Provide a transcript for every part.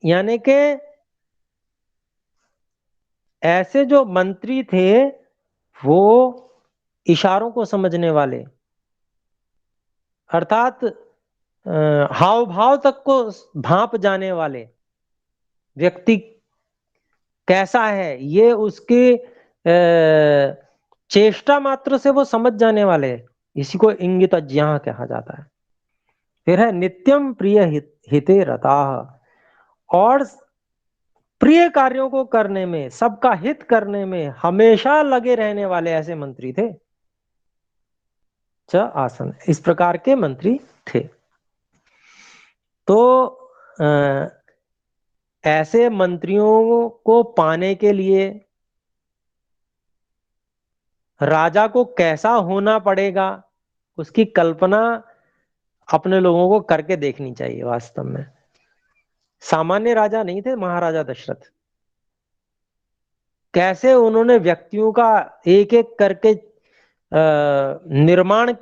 यानी कि ऐसे जो मंत्री थे वो इशारों को समझने वाले, अर्थात हाव भाव तक को भांप जाने वाले, व्यक्ति कैसा है ये उसके चेष्टा मात्र से वो समझ जाने वाले, इसी को इंगितज्ञः कहा जाता है। फिर है नित्यम प्रिय हिते रताः, और प्रिय कार्यों को करने में, सबका हित करने में हमेशा लगे रहने वाले ऐसे मंत्री थे। च आसन, इस प्रकार के मंत्री थे। तो ऐसे मंत्रियों को पाने के लिए राजा को कैसा होना पड़ेगा, उसकी कल्पना अपने लोगों को करके देखनी चाहिए। वास्तव में सामान्य राजा नहीं थे महाराजा दशरथ। कैसे उन्होंने व्यक्तियों का एक एक करके निर्माण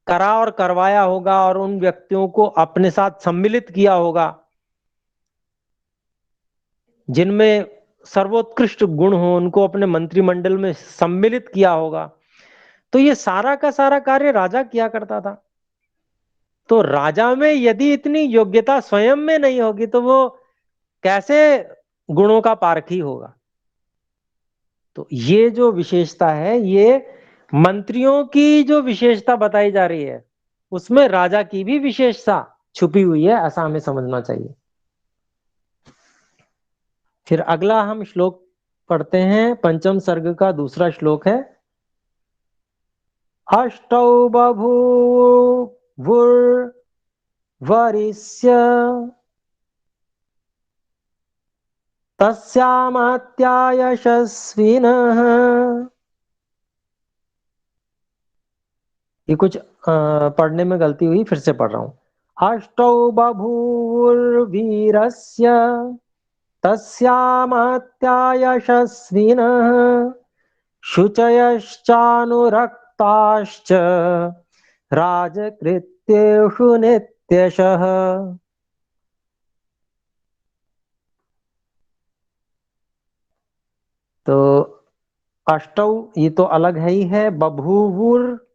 करा और करवाया होगा, और उन व्यक्तियों को अपने साथ सम्मिलित किया होगा जिनमें सर्वोत्कृष्ट गुण हो, उनको अपने मंत्रिमंडल में सम्मिलित किया होगा। तो ये सारा का सारा कार्य राजा किया करता था। तो राजा में यदि इतनी योग्यता स्वयं में नहीं होगी तो वो कैसे गुणों का पारखी होगा। तो ये जो विशेषता है, ये मंत्रियों की जो विशेषता बताई जा रही है उसमें राजा की भी विशेषता छुपी हुई है, ऐसा हमें समझना चाहिए। फिर अगला हम श्लोक पढ़ते हैं, पंचम सर्ग का दूसरा श्लोक है। अष्टौ बभूवुर्वरिस्य तस्यामात्या यशस्विनः। ये कुछ पढ़ने में गलती हुई, फिर से पढ़ रहा हूं। अष्टौ बभूवुर्वीरस्य तस्यामात्या यशस्विनः शुचयश्चानुरक्ताश्च राजकृत्येषु नित्यशः। तो अष्टौ ये तो अलग है ही है, बभूवुर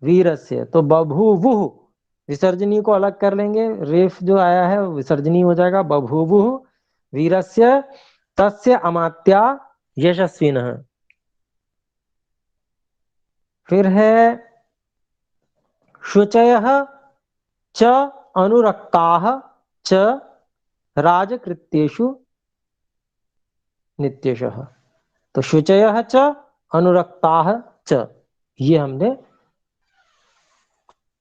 वीरस्य, तो बभूवुः विसर्जनी को अलग कर लेंगे, रेफ जो आया है वो विसर्जनी हो जाएगा। बभूवुः वीरस्य तस्य अमात्या यशस्विनः। फिर है शुचयः च अनुरक्ताः च राजकृत्येषु नित्यशः। तो शुचयः च अनुरक्ताः च, ये हमने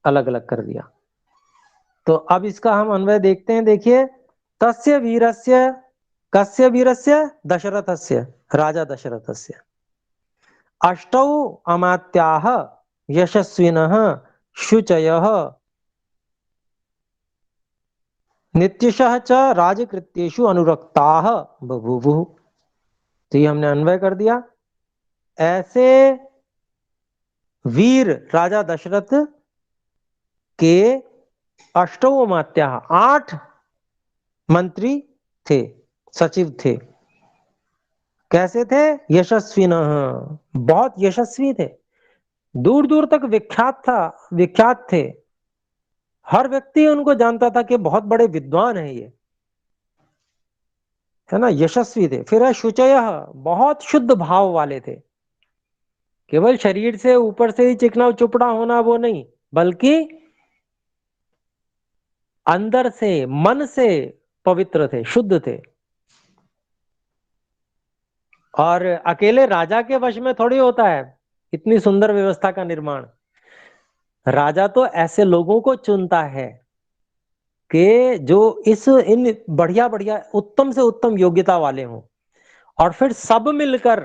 अलग अलग कर दिया। तो अब इसका हम अन्वय देखते हैं। देखिए, तस्य वीरस्य, कस्य वीरस्य, दशरथस्य, राजा दशरथस्य। अष्टौ अमात्याः यशस्विनः शुचयः नित्यशः च राजकृत्येषु अनुरक्ताः बभूवुः। तो ये हमने अन्वय कर दिया। ऐसे वीर राजा दशरथ के अष्टौ अमात्याः, 8 मंत्री थे, सचिव थे। कैसे थे? यशस्विनः, बहुत यशस्वी थे, दूर दूर तक विख्यात था, विख्यात थे। हर व्यक्ति उनको जानता था कि बहुत बड़े विद्वान है ये, है ना, यशस्वी थे। फिर है शुचयः, बहुत शुद्ध भाव वाले थे। केवल शरीर से ऊपर से ही चिकना चुपड़ा होना वो नहीं, बल्कि अंदर से, मन से पवित्र थे, शुद्ध थे। और अकेले राजा के वश में थोड़ी होता है इतनी सुंदर व्यवस्था का निर्माण। राजा तो ऐसे लोगों को चुनता है कि जो इस इन बढ़िया बढ़िया उत्तम से उत्तम योग्यता वाले हों, और फिर सब मिलकर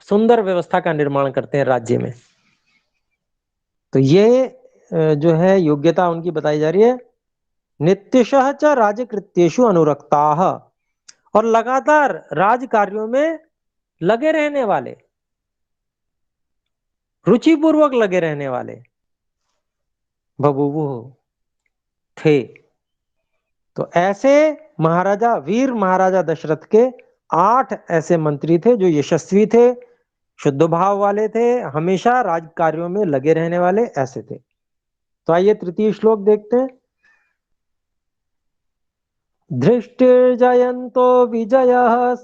सुंदर व्यवस्था का निर्माण करते हैं राज्य में। तो ये जो है योग्यता उनकी बताई जा रही है। नित्यशः च राजकृत्येषु अनुरक्ताः, और लगातार राज कार्यों में लगे रहने वाले, रुचिपूर्वक लगे रहने वाले बभूवुः थे। तो ऐसे महाराजा वीर महाराजा दशरथ के 8 ऐसे मंत्री थे जो यशस्वी थे, शुद्ध भाव वाले थे, हमेशा राज कार्यों में लगे रहने वाले ऐसे थे। तो आइए तृतीय श्लोक देखते हैं। धृष्टिर्जयन्तो विजयः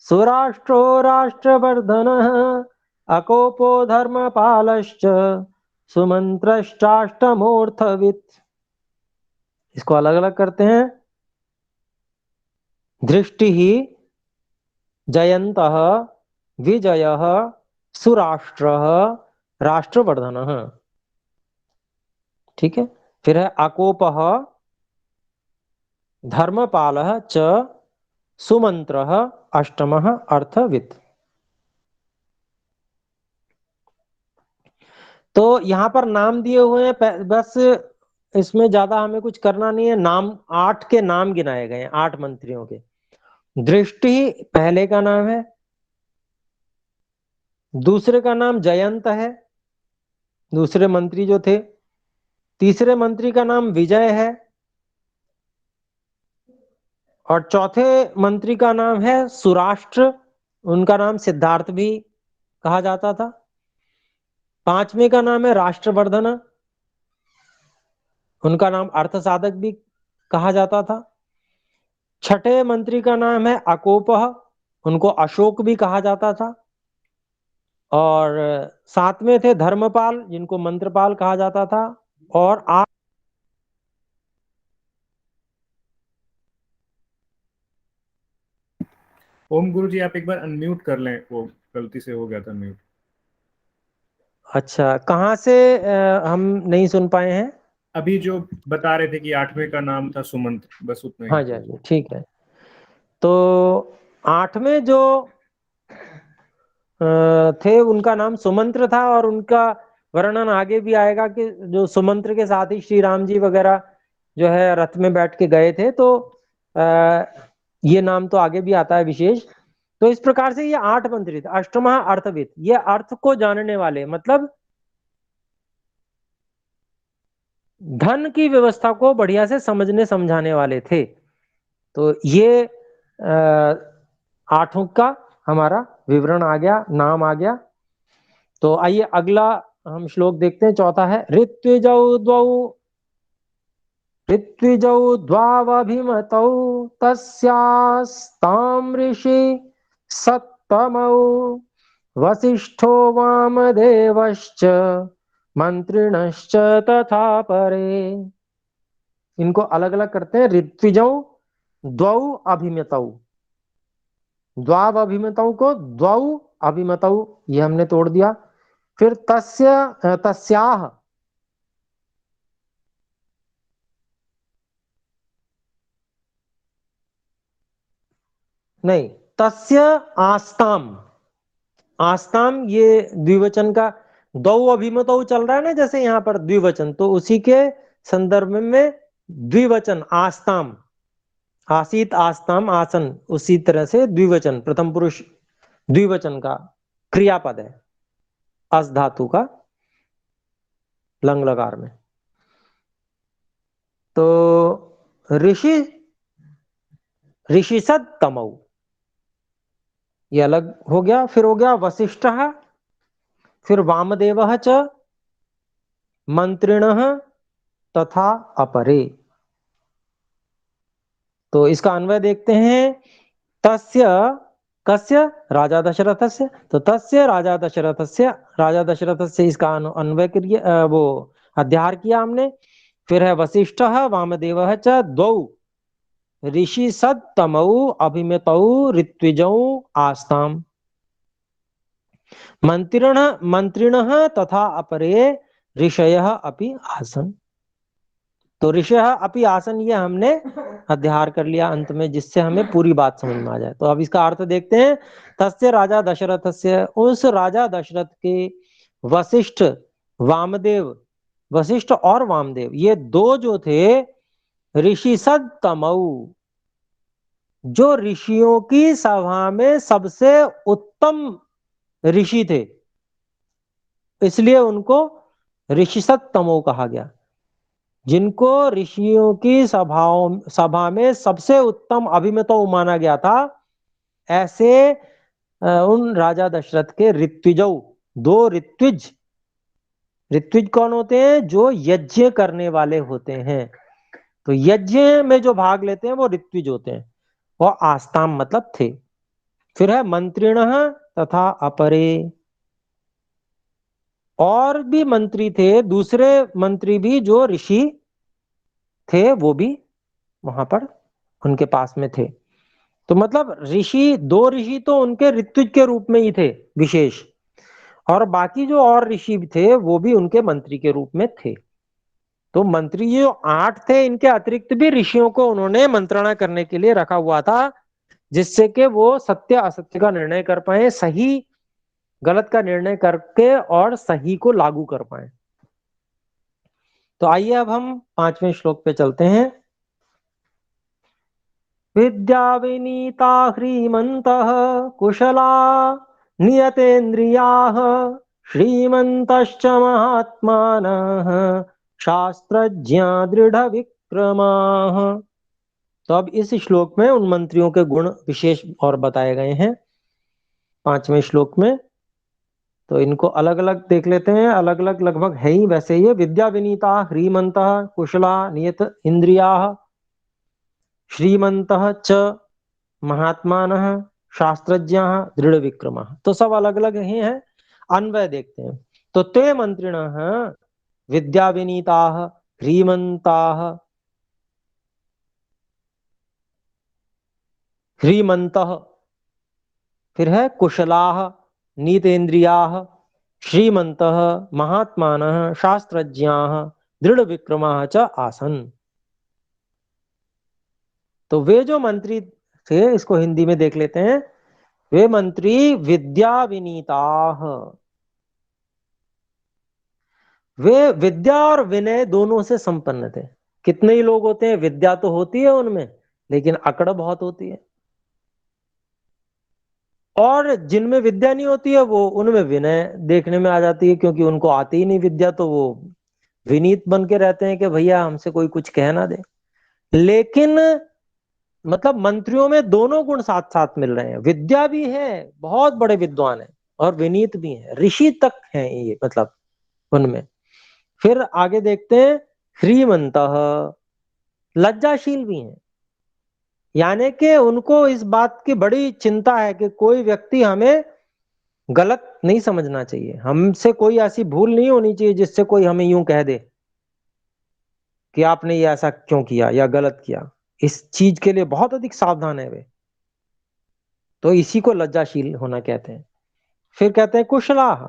सुराष्ट्रो राष्ट्रवर्धनः अकोपो धर्मपालश्च सुमंत्रश्चाष्टमोऽर्थवित्। इसको अलग अलग करते हैं। दृष्टि ही जयन्तः विजयः सुराष्ट्रः राष्ट्रवर्धनः। ठीक है। फिर है अकोपः धर्मपालः च सुमंत्रः अष्टमः अर्थवित्। तो यहाँ पर नाम दिए हुए हैं, बस इसमें ज्यादा हमें कुछ करना नहीं है। नाम 8 के नाम गिनाए गए हैं, 8 मंत्रियों के। दृष्टि पहले का नाम है, दूसरे का नाम जयंत है, दूसरे मंत्री जो थे। तीसरे मंत्री का नाम विजय है, और चौथे मंत्री का नाम है सुराष्ट्र, उनका नाम सिद्धार्थ भी कहा जाता था। पांचवें का नाम है राष्ट्रवर्धन, उनका नाम अर्थ साधक भी कहा जाता था। छठे मंत्री का नाम है अकोपह, उनको अशोक भी कहा जाता था। और सातवें थे धर्मपाल, जिनको मंत्रपाल कहा जाता था। और ओम गुरु जी, आप एक बार अनम्यूट कर लें, वो गलती से हो गया था म्यूट। अच्छा, कहाँ से हम नहीं सुन पाए हैं? अभी जो बता रहे थे कि 8वें का नाम था सुमंत, बस उतना ही हाँ जी, हाँ कीजिए। जी, ठीक है। तो 8वें जो थे उनका नाम सुमंत्र था, और उनका वर्णन आगे भी आएगा कि जो सुमंत्र के साथ ही श्री राम जी वगैरह जो है रथ में बैठ के गए थे। तो आ, ये नाम तो आगे भी आता है विशेष। तो इस प्रकार से ये 8 मंत्री थे। अष्टमः अर्थविद, ये अर्थ को जानने वाले, मतलब धन की व्यवस्था को बढ़िया से समझने समझाने वाले थे। तो ये 8 का हमारा विवरण आ गया, नाम आ गया। तो आइए अगला हम श्लोक देखते हैं। चौथा है ऋत्विजौ द्वावभिमतौ तस्यास्तां ऋषि सत्तमौ वसिष्ठो वामदेवश्च मंत्रिणश्च तथा परे। इनको अलग अलग करते हैं। ऋत्विजौ द्वौ अभिमतौ, द्वाव अभिमतौ को द्वौ अभिमतौ, ये हमने तोड़ दिया। फिर तस्याह, नहीं, तस्य आस्ताम, आस्ताम ये द्विवचन का, दो अभिमतौ चल रहा है ना, जैसे यहाँ पर द्विवचन, तो उसी के संदर्भ में द्विवचन आस्ताम, आसीत आस्ताम आसन, उसी तरह से द्विवचन प्रथम पुरुष द्विवचन का क्रियापद है, अस धातु का लंग लकार में। तो ऋषि ऋषिसद तमऊ, ये अलग हो गया। फिर हो गया वशिष्ठ, फिर वामदेव च मंत्रिण तथा अपरे। तो इसका अन्वय देखते हैं। तस्य कस्य, राजा दशरथस्य, तो तस्य राजा दशरथस्य, राजा दशरथस्य, इसका अन्वय करिए, वो अध्यार किया हमने। फिर है वशिष्ठ वामदेव च द्वौ ऋषि सत्तमौ अभिमतौ ऋत्विजौ आस्ताम मंत्रिण मंत्रिण तथा अपरे ऋषयः अपि आसन। तो ऋषयः अपि आसन ये हमने अध्यार कर लिया अंत में, जिससे हमें पूरी बात समझ में आ जाए। तो अब इसका अर्थ देखते हैं। तस्य राजा दशरथस्य, उस राजा दशरथ के वशिष्ठ वामदेव, वशिष्ठ और वामदेव ये दो जो थे, ऋषि सत्तमऊ, जो ऋषियों की सभा में सबसे उत्तम ऋषि थे, इसलिए उनको ऋषिसत तमो कहा गया। जिनको ऋषियों की सभा में सबसे उत्तम अभिमतो माना गया था, ऐसे उन राजा दशरथ के ऋत्विजौ, दो ऋत्विज, ऋत्विज कौन होते हैं? जो यज्ञ करने वाले होते हैं। तो यज्ञ में जो भाग लेते हैं वो ऋत्विज होते हैं। और आस्ताम मतलब थे। फिर है मंत्रिण तथा अपरे, और भी मंत्री थे, दूसरे मंत्री भी जो ऋषि थे वो भी वहां पर उनके पास में थे। तो मतलब ऋषि, दो ऋषि तो उनके ऋत्विज के रूप में ही थे विशेष, और बाकी जो और ऋषि थे वो भी उनके मंत्री के रूप में थे। तो मंत्री जो 8 थे, इनके अतिरिक्त भी ऋषियों को उन्होंने मंत्रणा करने के लिए रखा हुआ था, जिससे कि वो सत्य असत्य का निर्णय कर पाए, सही गलत का निर्णय करके और सही को लागू कर पाए। तो आइए अब हम 5वें श्लोक पे चलते हैं। विद्या विनीता ह्रीमन्तः कुशला नियतेन्द्रियाः श्रीमन्तश्च महात्मानः शास्त्रज्ञा दृढ़ विक्रमाः। तो अब इस श्लोक में उन मंत्रियों के गुण विशेष और बताए गए हैं 5वें श्लोक में। तो इनको अलग अलग देख लेते हैं, अलग अलग लगभग है ही वैसे ही। विद्या विनीता ह्रीमन्तः कुशला नियत इंद्रियाः श्रीमन्तः च महात्मानः शास्त्रज्ञाः दृढ़ विक्रमाः। तो सब अलग अलग ही हैं। अन्वय देखते हैं। तो ते मंत्रिणः विद्या विनीताः ह्रीमन्ताः, ह्रीमन्तः, फिर है कुशलाः नीतेन्द्रियाः श्रीमन्तः महात्मानः शास्त्रज्ञाः दृढ़ विक्रमाः च आसन। तो वे जो मंत्री थे, इसको हिंदी में देख लेते हैं। वे मंत्री विद्या विनीताः, वे विद्या और विनय दोनों से संपन्न थे। कितने ही लोग होते हैं, विद्या तो होती है उनमें, लेकिन अकड़ बहुत होती है। और जिनमें विद्या नहीं होती है, वो उनमें विनय देखने में आ जाती है, क्योंकि उनको आती ही नहीं विद्या, तो वो विनीत बन के रहते हैं कि भैया हमसे कोई कुछ कह ना दे। लेकिन मतलब मंत्रियों में दोनों गुण साथ साथ मिल रहे हैं, विद्या भी है, बहुत बड़े विद्वान है, और विनीत भी है, ऋषि तक हैं ये, मतलब उनमें। फिर आगे देखते हैं, श्रीमंतः, लज्जाशील भी हैं। यानी कि उनको इस बात की बड़ी चिंता है कि कोई व्यक्ति हमें गलत नहीं समझना चाहिए, हमसे कोई ऐसी भूल नहीं होनी चाहिए जिससे कोई हमें यूं कह दे कि आपने ये ऐसा क्यों किया या गलत किया। इस चीज के लिए बहुत अधिक सावधान है वे। तो इसी को लज्जाशील होना कहते हैं। फिर कहते हैं कुशलाह,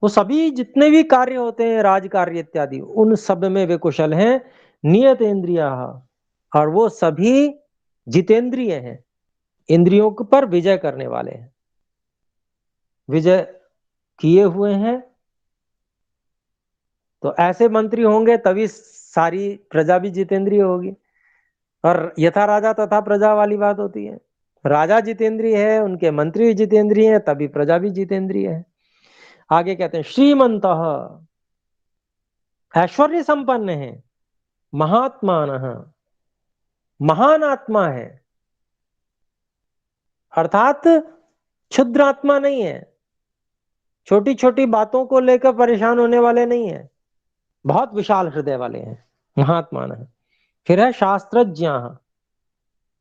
वो सभी जितने भी कार्य होते हैं, राज कार्य इत्यादि, उन सब में वे कुशल हैं। नियत इंद्रिया, और वो सभी जितेंद्रिय हैं, इंद्रियों पर विजय करने वाले हैं, विजय किए हुए हैं। तो ऐसे मंत्री होंगे तभी सारी प्रजा भी जितेंद्रिय होगी। और यथा राजा तथा प्रजा वाली बात होती है। राजा जितेंद्रिय है, उनके मंत्री जितेंद्रिय है, तभी प्रजा भी जितेंद्रिय है। आगे कहते हैं श्रीमंत, ऐश्वर्य संपन्न है, महात्मान, महान आत्मा है, अर्थात क्षुद्र आत्मा नहीं है, छोटी छोटी बातों को लेकर परेशान होने वाले नहीं है, बहुत विशाल हृदय वाले हैं, महात्मान है। फिर है शास्त्रज्ञ,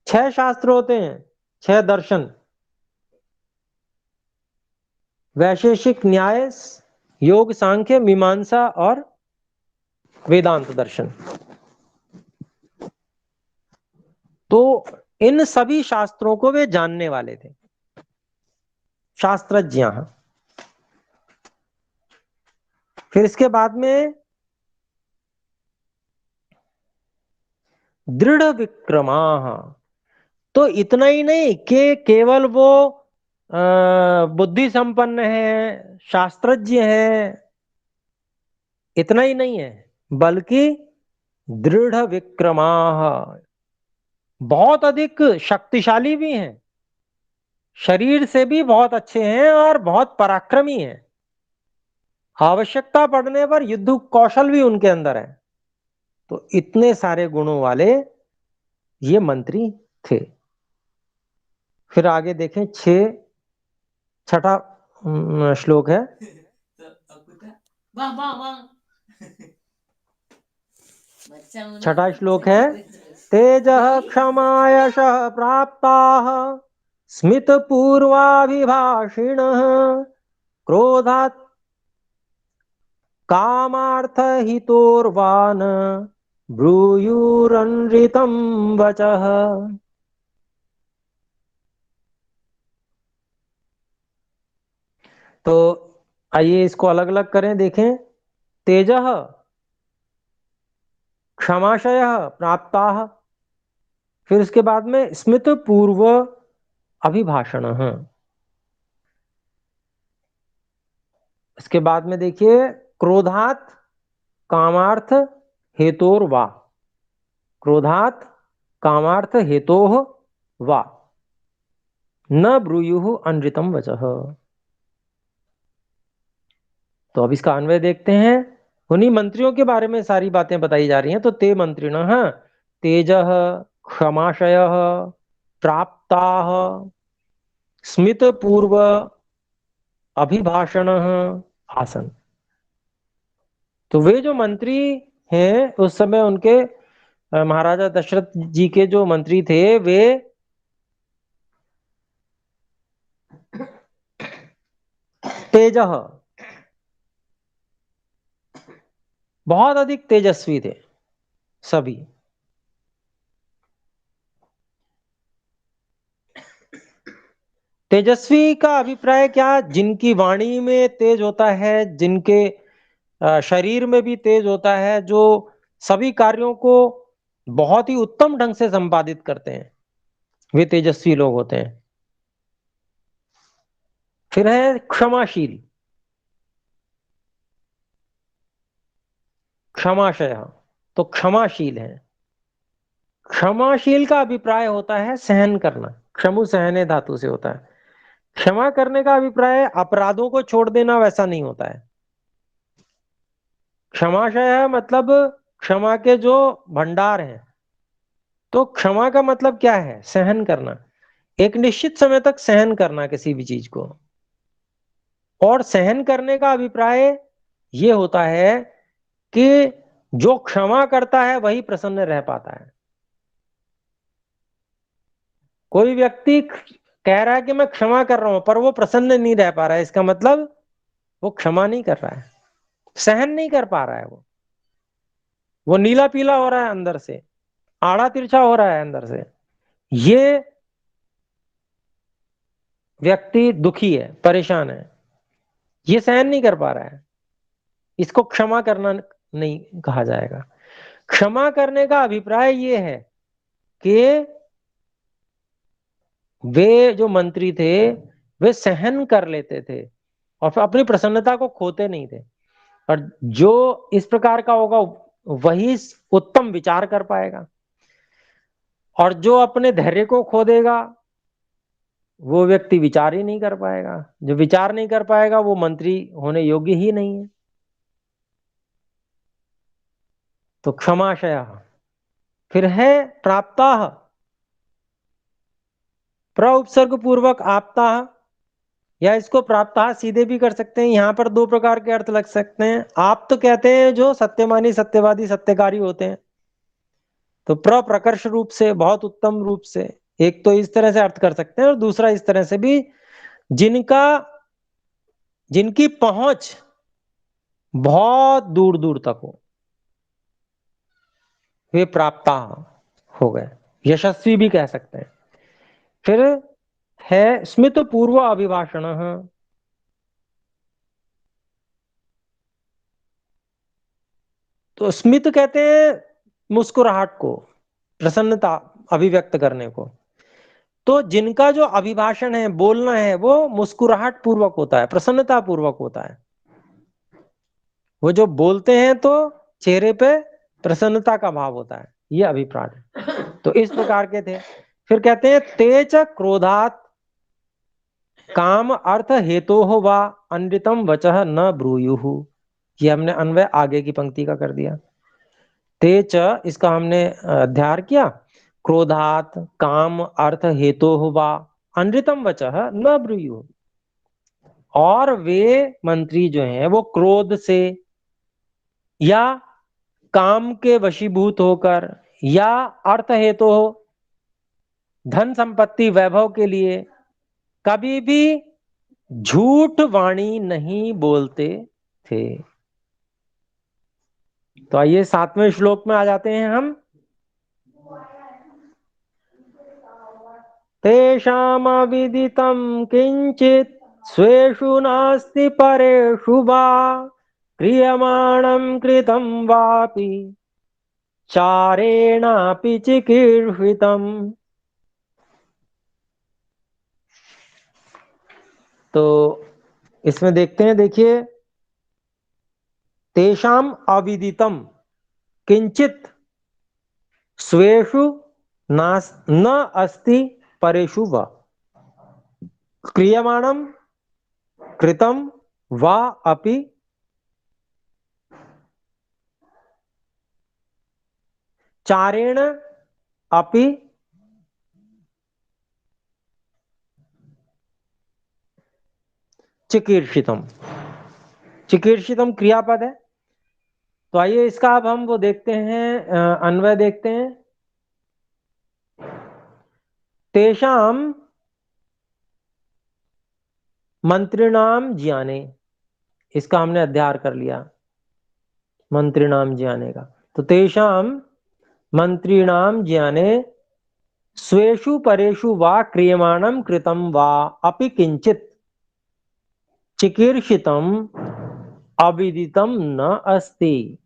6 शास्त्र होते हैं, 6 दर्शन, वैशेषिक न्याय, योग सांख्य मीमांसा और वेदांत दर्शन। तो इन सभी शास्त्रों को वे जानने वाले थे, शास्त्रज्ञ। फिर इसके बाद में दृढ़ विक्रमा, तो इतना ही नहीं कि केवल वो बुद्धि संपन्न है, शास्त्रज्ञ है, इतना ही नहीं है, बल्कि दृढ़ विक्रमा, बहुत अधिक शक्तिशाली भी हैं, शरीर से भी बहुत अच्छे हैं और बहुत पराक्रमी हैं। आवश्यकता पड़ने पर युद्ध कौशल भी उनके अंदर है। तो इतने सारे गुणों वाले ये मंत्री थे। फिर आगे देखें, छठा श्लोक है। छठा श्लोक है, तेजः क्षमा यशः प्राप्ताः स्मित पूर्वाभिभाषिणः क्रोधात् कामार्थहितोर्वान् ब्रूयुरनृतं वचः। तो आइए इसको अलग अलग करें, देखें। तेजः क्षमाशयः प्राप्ताः, फिर उसके बाद में स्मित पूर्व अभिभाषण। इसके बाद में देखिए, क्रोधात कामार्थ हेतोर्वा, क्रोधात कामार्थ हेतोः वा न ब्रूयुः अनृतम वचः। तो अब इसका अन्वय देखते हैं। उन्हीं मंत्रियों के बारे में सारी बातें बताई जा रही हैं। तो ते मंत्रिणः तेजः क्षमाशयः प्राप्ताः स्मित पूर्व अभिभाषण आसन। तो वे जो मंत्री हैं उस समय उनके महाराजा दशरथ जी के जो मंत्री थे वे तेजः, बहुत अधिक तेजस्वी थे सभी। तेजस्वी का अभिप्राय क्या? जिनकी वाणी में तेज होता है, जिनके शरीर में भी तेज होता है, जो सभी कार्यों को बहुत ही उत्तम ढंग से संपादित करते हैं, वे तेजस्वी लोग होते हैं। फिर है क्षमाशील, क्षमाशय, तो क्षमाशील है। क्षमाशील का अभिप्राय होता है सहन करना, क्षमु सहने धातु से होता है। क्षमा करने का अभिप्राय अपराधों को छोड़ देना वैसा नहीं होता है। क्षमाशय मतलब क्षमा के जो भंडार हैं। तो क्षमा का मतलब क्या है? सहन करना, एक निश्चित समय तक सहन करना किसी भी चीज को। और सहन करने का अभिप्राय ये होता है कि जो क्षमा करता है वही प्रसन्न रह पाता है। कोई व्यक्ति कह रहा है कि मैं क्षमा कर रहा हूं पर वो प्रसन्न नहीं रह पा रहा है, इसका मतलब वो क्षमा नहीं कर रहा है, सहन नहीं कर पा रहा है। वो नीला पीला हो रहा है अंदर से, आड़ा तिरछा हो रहा है अंदर से। ये व्यक्ति दुखी है, परेशान है, ये सहन नहीं कर पा रहा है, इसको क्षमा करना नहीं कहा जाएगा। क्षमा करने का अभिप्राय ये है कि वे जो मंत्री थे वे सहन कर लेते थे और फिर अपनी प्रसन्नता को खोते नहीं थे। और जो इस प्रकार का होगा वही उत्तम विचार कर पाएगा, और जो अपने धैर्य को खो देगा वो व्यक्ति विचार ही नहीं कर पाएगा। जो विचार नहीं कर पाएगा वो मंत्री होने योग्य ही नहीं है। तो क्षमाशय। फिर है प्राप्ता, प्र उपसर्ग पूर्वक आपता, या इसको प्राप्ता सीधे भी कर सकते हैं। यहां पर दो प्रकार के अर्थ लग सकते हैं। आप तो कहते हैं जो सत्यमानी सत्यवादी सत्यकारी होते हैं, तो प्रकर्ष रूप से, बहुत उत्तम रूप से, एक तो इस तरह से अर्थ कर सकते हैं और दूसरा इस तरह से भी, जिनकी पहुंच बहुत दूर दूर तक हो, वे प्राप्ता हो गए, यशस्वी भी कह सकते हैं। फिर है स्मित पूर्व अभिभाषण। तो स्मित कहते हैं मुस्कुराहट को, प्रसन्नता अभिव्यक्त करने को। तो जिनका जो अभिभाषण है, बोलना है, वो मुस्कुराहट पूर्वक होता है, प्रसन्नता पूर्वक होता है। वो जो बोलते हैं तो चेहरे पे प्रसन्नता का भाव होता है, ये अभिप्राय। तो इस प्रकार के थे। फिर कहते हैं तेज क्रोधात काम अर्थ हेतु हो वा अनृतम वचः न ब्रूयुः। ये हमने अन्वय आगे की पंक्ति का कर दिया। ते च इसका हमने अध्ययन किया, क्रोधात काम अर्थ हेतु वा अनृतम वचः न ब्रूयु। और वे मंत्री जो हैं वो क्रोध से या काम के वशीभूत होकर या अर्थ हेतु हो, धन संपत्ति वैभव के लिए कभी भी झूठ वाणी नहीं बोलते थे। तो आइए 7वें श्लोक में आ जाते हैं हम। तेषामविदितं किंचित स्वेषु नास्ति परेषु वा क्रियमाणं कृतं वापि चारेणापि चिकीर्षितम्। तो इसमें देखते हैं, देखिए, तेषाम अविदितम किंचित स्वेषु न अस्ति परेषु वा क्रियमाणं कृतं वा अपि चारेण अपि चिकीर्षितम। चिकीर्षितम क्रियापद है। तो आइए इसका अब हम वो देखते हैं, अन्वय देखते हैं। तेषाम मंत्रिणाम ज्ञाने, इसका हमने अध्ययन कर लिया, मंत्रिणाम ज्ञाने का। तो तेषाम मंत्रिणाम ज्ञाने स्वेषु परेषु वा क्रियमाणं कृतं वा अपि किंचित चिकीर्षितम अविदितम न अस्ति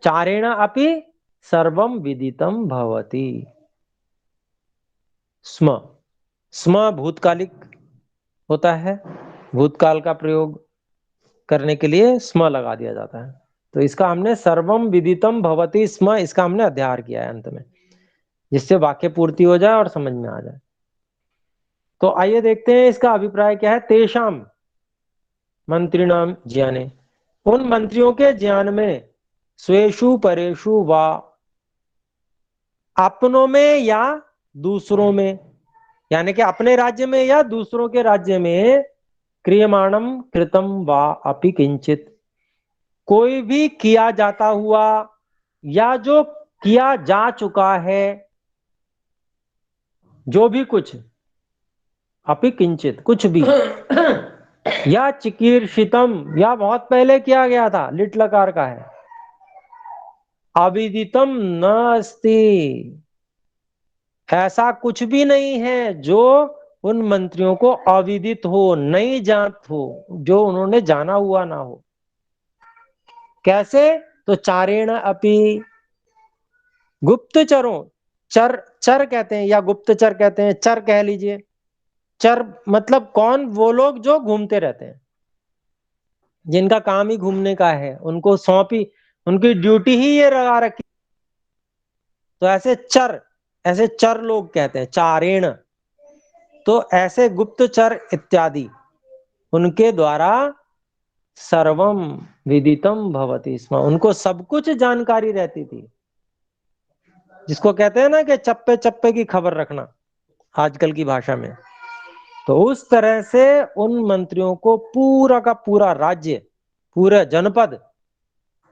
चारेण अपि सर्वं विदितम भवति। स्म, स्म भूतकालिक होता है, भूतकाल का प्रयोग करने के लिए स्म लगा दिया जाता है। तो इसका हमने सर्वम विदितम भवति स्म, इसका हमने अध्ययन किया है अंत में, जिससे वाक्य पूर्ति हो जाए और समझ में आ जाए। तो आइए देखते हैं इसका अभिप्राय क्या है। तेषाम मंत्रिणाम ज्ञाने, उन मंत्रियों के ज्ञान में, स्वेषु परेषु वा, अपनों में या दूसरों में, यानी कि अपने राज्य में या दूसरों के राज्य में, क्रियमाणम कृतम वा अपि किंचित, कोई भी किया जाता हुआ या जो किया जा चुका है, जो भी कुछ, अपि किंचित कुछ भी, या चिकीर्षितम या बहुत पहले किया गया था, लिट लकार का है, अविदितम न अस्ति, ऐसा कुछ भी नहीं है जो उन मंत्रियों को अविदित हो, नहीं जात हो, जो उन्होंने जाना हुआ ना हो। कैसे? तो चारेण अपि, गुप्तचरों, चर चर कहते हैं या गुप्तचर कहते हैं, चर कह लीजिए। चर मतलब कौन? वो लोग जो घूमते रहते हैं, जिनका काम ही घूमने का है, उनको सौंपी, उनकी ड्यूटी ही ये लगा रखी। तो ऐसे चर लोग कहते हैं चारेण। तो ऐसे गुप्तचर इत्यादि, उनके द्वारा सर्वम विदितम भवति स्म, उनको सब कुछ जानकारी रहती थी, जिसको कहते हैं ना कि चप्पे चप्पे की खबर रखना आजकल की भाषा में। तो उस तरह से उन मंत्रियों को पूरा का पूरा राज्य, पूरा जनपद,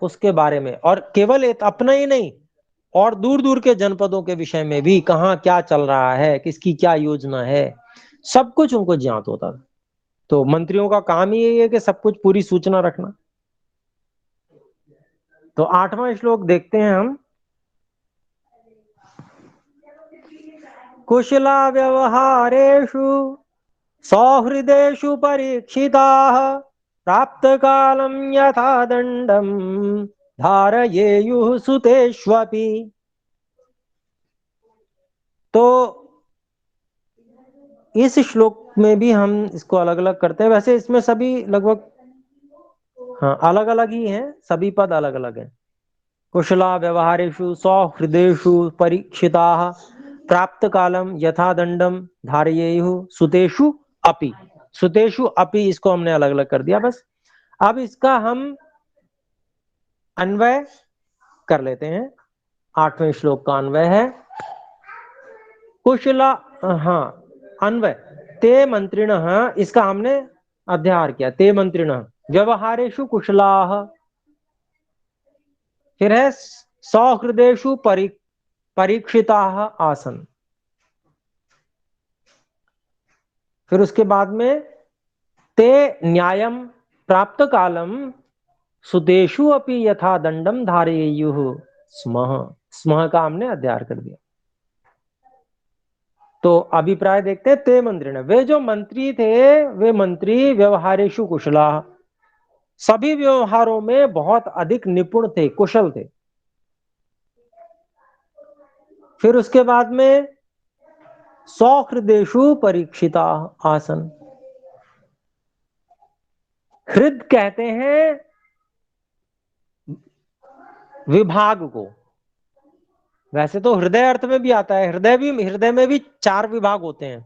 उसके बारे में, और केवल एक अपना ही नहीं, और दूर दूर के जनपदों के विषय में भी, कहाँ क्या चल रहा है, किसकी क्या योजना है, सब कुछ उनको ज्ञात होता था। तो मंत्रियों का काम ही यही है कि सब कुछ पूरी सूचना रखना। तो 8वां श्लोक देखते हैं हम। कुशला व्यवहारेषु सौहृदेषु परीक्षिताः प्राप्त कालम यथा दंडम धारयेयुः सुतेष्वपि। तो इस श्लोक में भी हम इसको अलग अलग करते हैं। वैसे इसमें सभी लगभग, हाँ, अलग अलग ही हैं, सभी पद अलग अलग हैं। कुशला व्यवहारेषु सौहृदेषु परीक्षिताः प्राप्त कालम यथा दंडम धारयेयुः सुतेषु अपि। सुतेषु अपि इसको हमने अलग अलग कर दिया बस। अब इसका हम अन्वय कर लेते हैं। 8वें श्लोक का अन्वय है कुशला, हाँ अन्वय, ते मंत्रिणः, इसका हमने अध्याहार किया, ते मंत्रिणः व्यवहारेषु कुशलाः, फिर है सौहृदेषु परीक्षिताः आसन, फिर उसके बाद में ते न्यायम प्राप्त कालम सुतेषु अपि यथा दंडम धारयेयुः स्मः, स्मः का हमने अध्याहार कर दिया। तो अभिप्राय देखते हैं, ते मंत्री ने, वे जो मंत्री थे वे मंत्री व्यवहारेषु कुशला, सभी व्यवहारों में बहुत अधिक निपुण थे, कुशल थे। फिर उसके बाद में सौहृदेषु परीक्षिता आसन, हृद कहते हैं विभाग को, वैसे तो हृदय अर्थ में भी आता है, हृदय में भी 4 विभाग होते हैं।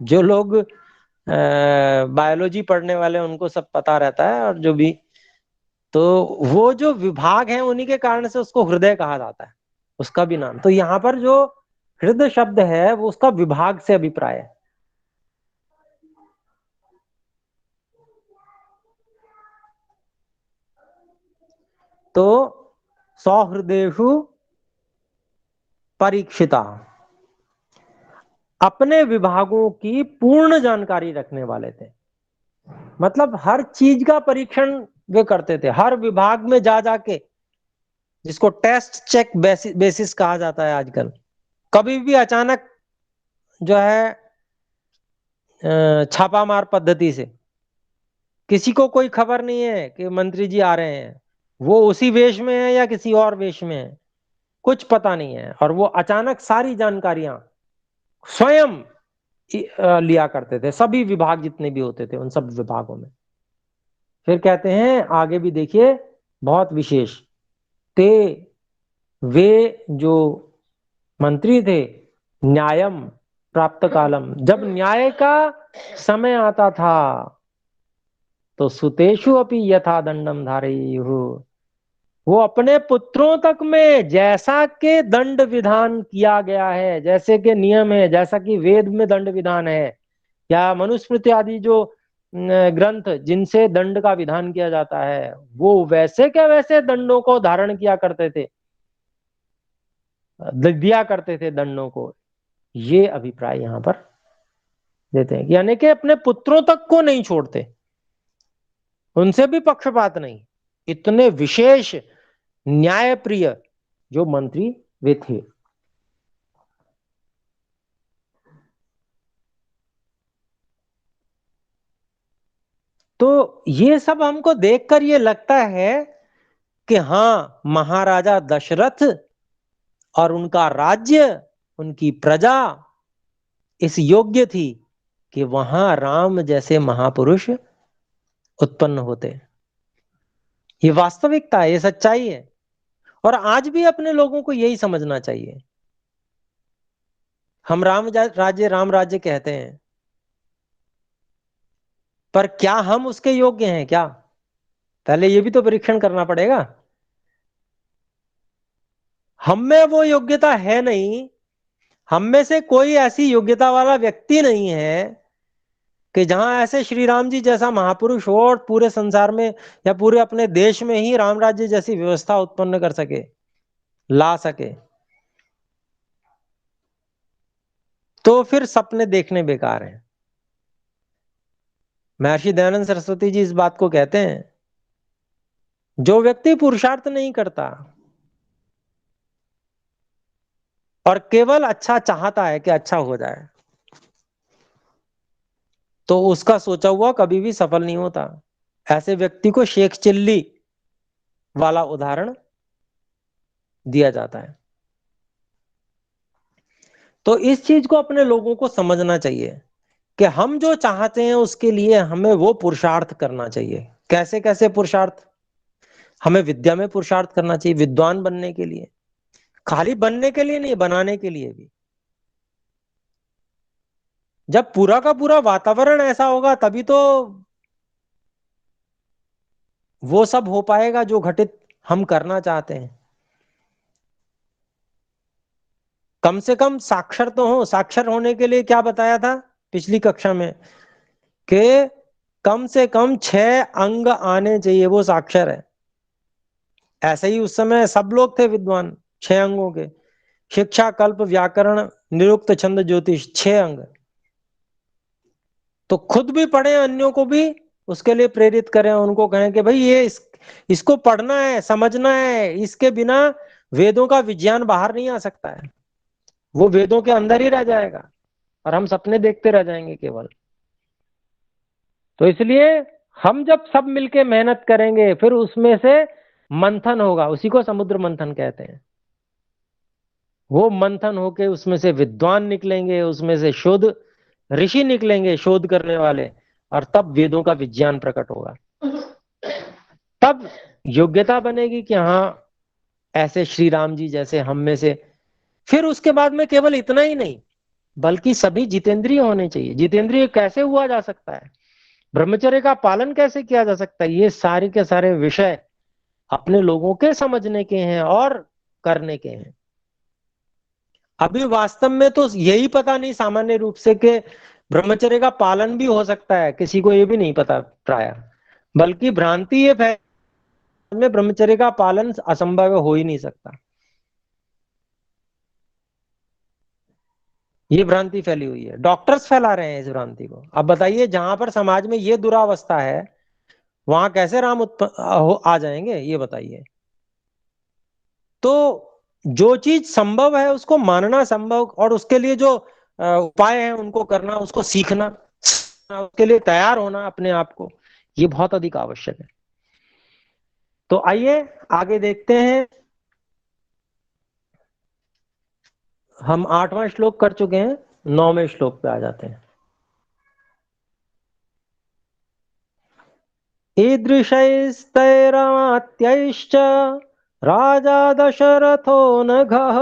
जो लोग बायोलॉजी पढ़ने वाले उनको सब पता रहता है, और जो भी, तो वो जो विभाग है उन्हीं के कारण से उसको हृदय कहा जाता है, उसका भी नाम। तो यहाँ पर जो हृदय शब्द है वो उसका विभाग से अभिप्राय है। तो सौहृदेषु परीक्षिता, अपने विभागों की पूर्ण जानकारी रखने वाले थे, मतलब हर चीज का परीक्षण वे करते थे, हर विभाग में जा जाके, जिसको टेस्ट चेक बेसिस कहा जाता है आजकल। कभी भी अचानक जो है छापामार पद्धति से, किसी को कोई खबर नहीं है कि मंत्री जी आ रहे हैं, वो उसी वेश में है या किसी और वेश में है, कुछ पता नहीं है, और वो अचानक सारी जानकारियां स्वयं लिया करते थे, सभी विभाग जितने भी होते थे उन सब विभागों में। फिर कहते हैं आगे भी देखिए, बहुत विशेष, ते, वे जो मंत्री थे, न्यायम प्राप्त कालम, जब न्याय का समय आता था तो सुतेषु अपि यथा दंडम धारयेयुः, वो अपने पुत्रों तक में जैसा के दंड विधान किया गया है, जैसे के नियम है, जैसा कि वेद में दंड विधान है, या मनुस्मृति आदि जो ग्रंथ जिनसे दंड का विधान किया जाता है, वो वैसे के वैसे दंडों को धारण किया करते थे, दिया करते थे दंडों को। ये अभिप्राय यहां पर देते हैं, यानी कि अपने पुत्रों तक को नहीं छोड़ते, उनसे भी पक्षपात नहीं, इतने विशेष न्यायप्रिय जो मंत्री वे थे। तो ये सब हमको देखकर ये लगता है कि हाँ, महाराजा दशरथ और उनका राज्य, उनकी प्रजा इस योग्य थी कि वहां राम जैसे महापुरुष उत्पन्न होते। ये वास्तविकता है, ये सच्चाई है, और आज भी अपने लोगों को यही समझना चाहिए। हम राम राज्य कहते हैं, पर क्या हम उसके योग्य हैं क्या? पहले ये भी तो परीक्षण करना पड़ेगा। हम में वो योग्यता है नहीं, हम में से कोई ऐसी योग्यता वाला व्यक्ति नहीं है कि जहां ऐसे श्री राम जी जैसा महापुरुष हो और पूरे संसार में या पूरे अपने देश में ही राम राज्य जैसी व्यवस्था उत्पन्न कर सके, ला सके। तो फिर सपने देखने बेकार हैं। महर्षि दयानंद सरस्वती जी इस बात को कहते हैं, जो व्यक्ति पुरुषार्थ नहीं करता और केवल अच्छा चाहता है कि अच्छा हो जाए, तो उसका सोचा हुआ कभी भी सफल नहीं होता। ऐसे व्यक्ति को शेख चिल्ली वाला उदाहरण दिया जाता है। तो इस चीज को अपने लोगों को समझना चाहिए कि हम जो चाहते हैं उसके लिए हमें वो पुरुषार्थ करना चाहिए। कैसे कैसे पुरुषार्थ? हमें विद्या में पुरुषार्थ करना चाहिए, विद्वान बनने के लिए, खाली बनने के लिए नहीं, बनाने के लिए भी। जब पूरा का पूरा वातावरण ऐसा होगा तभी तो वो सब हो पाएगा जो घटित हम करना चाहते हैं। कम से कम साक्षर तो हो। साक्षर होने के लिए क्या बताया था पिछली कक्षा में, कि कम से कम 6 अंग आने चाहिए, वो साक्षर है। ऐसे ही उस समय सब लोग थे विद्वान, 6 अंगों के। शिक्षा, कल्प, व्याकरण, निरुक्त, छंद, ज्योतिष, 6 अंग। तो खुद भी पढ़े, अन्यों को भी उसके लिए प्रेरित करें, उनको कहें कि भाई ये इसको पढ़ना है, समझना है, इसके बिना वेदों का विज्ञान बाहर नहीं आ सकता है, वो वेदों के अंदर ही रह जाएगा और हम सपने देखते रह जाएंगे केवल। तो इसलिए हम जब सब मिलके मेहनत करेंगे, फिर उसमें से मंथन होगा, उसी को समुद्र मंथन कहते हैं। वो मंथन होके उसमें से विद्वान निकलेंगे, उसमें से शोध ऋषि निकलेंगे, शोध करने वाले, और तब वेदों का विज्ञान प्रकट होगा। तब योग्यता बनेगी कि हाँ, ऐसे श्री राम जी जैसे हम में से। फिर उसके बाद में केवल इतना ही नहीं, बल्कि सभी जितेंद्रिय होने चाहिए। जितेंद्रिय कैसे हुआ जा सकता है, ब्रह्मचर्य का पालन कैसे किया जा सकता है, ये सारे के सारे विषय अपने लोगों के समझने के हैं और करने के हैं। अभी वास्तव में तो यही पता नहीं सामान्य रूप से कि ब्रह्मचर्य का पालन भी हो सकता है, किसी को ये भी नहीं पता प्राय। बल्कि भ्रांति ये में ब्रह्मचर्य का पालन असंभव हो ही नहीं सकता, ये भ्रांति फैली हुई है। डॉक्टर्स फैला रहे हैं इस भ्रांति को। अब बताइए, जहां पर समाज में ये दुरावस्था है, वहां कैसे राम आ जाएंगे, ये बताइए। तो जो चीज संभव है उसको मानना संभव, और उसके लिए जो उपाय है उनको करना, उसको सीखना, उसके लिए तैयार होना अपने आप को, ये बहुत अधिक आवश्यक है। तो आइए आगे देखते हैं। हम 8वां श्लोक कर चुके हैं, 9वें श्लोक पे आ जाते हैं। ईदृशैस्तैरमात्यैश्च राजा दशरथो नघः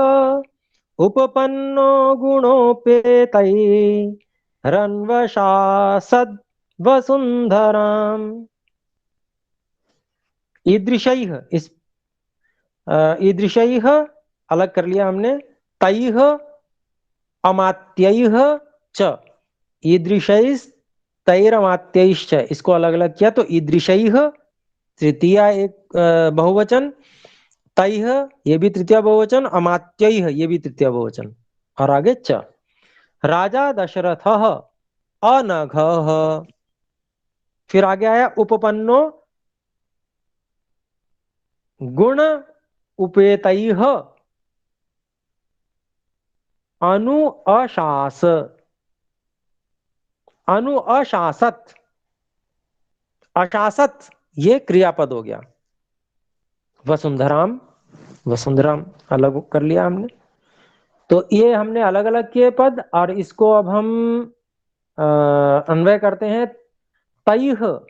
उपपन्नो गुणोपेतैरन्वशासद्वसुन्धराम्। ईदृशैः, इस ईदृशैः अलग कर लिया हमने, तैः अमात्यैः च, ईदृशैस्तैरमात्यैश्च, इसको अलग अलग किया तो ईदृशैः तृतीया एक बहुवचन, तैः ये भी तृतीय बहुवचन, अमात्यैः ये भी तृतीय बहुवचन, और आगे च। राजा दशरथः अनघः, फिर आगे आया उपपन्नो गुण उपेतैः अनु अशास, अनु अशासत, अशासत ये क्रियापद हो गया। वसुंधराम, वसुंधराम अलग कर लिया हमने। तो ये हमने अलग अलग किए पद, और इसको अब हम अन्वय करते हैं। तैः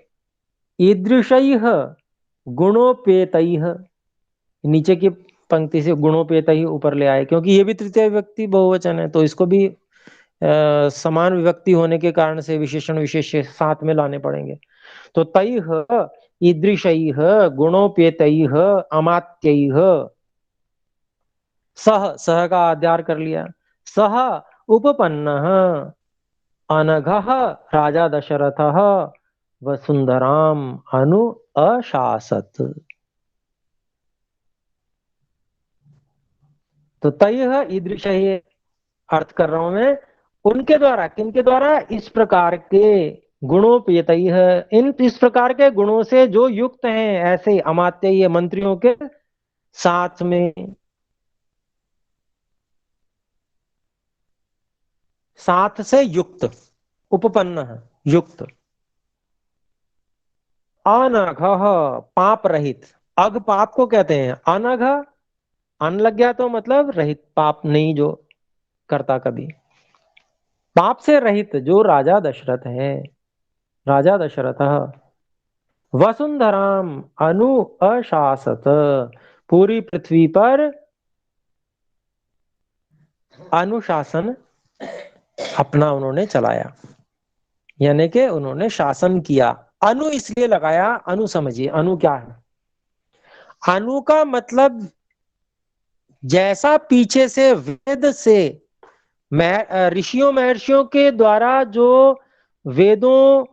ईदृशैः गुणोपेतैः, नीचे की पंक्ति से गुणोपेतैः ऊपर ले आए, क्योंकि ये भी तृतीय विभक्ति बहुवचन है, तो इसको भी समान विभक्ति होने के कारण से विशेषण विशेष साथ में लाने पड़ेंगे। तो तैः ईदृशैः गुणोपेतैः अमात्यैः, सह, सह का आद्यार कर लिया, सह उपपन्नः अनघः राजा दशरथः वसुंधराम अनु अशासत। तो तैः ईदृशैः अर्थ कर रहा हूं मैं, उनके द्वारा, किनके द्वारा, इस प्रकार के गुणोपेतैः, इन इस प्रकार के गुणों से जो युक्त हैं, ऐसे अमात्य मंत्रियों के साथ में, साथ से युक्त, उपपन्न है, युक्त। अनघ पाप रहित, अघ पाप को कहते हैं, अनघ अन लग गया तो मतलब रहित, पाप नहीं जो करता कभी, पाप से रहित जो राजा दशरथ है, राजा दशरथ वसुंधराम अनु अशासत, पूरी पृथ्वी पर अनुशासन अपना उन्होंने चलाया, यानी कि उन्होंने शासन किया। अनु इसलिए लगाया, अनु समझिए अनु क्या है। अनु का मतलब जैसा पीछे से वेद से ऋषियों महर्षियों के द्वारा जो वेदों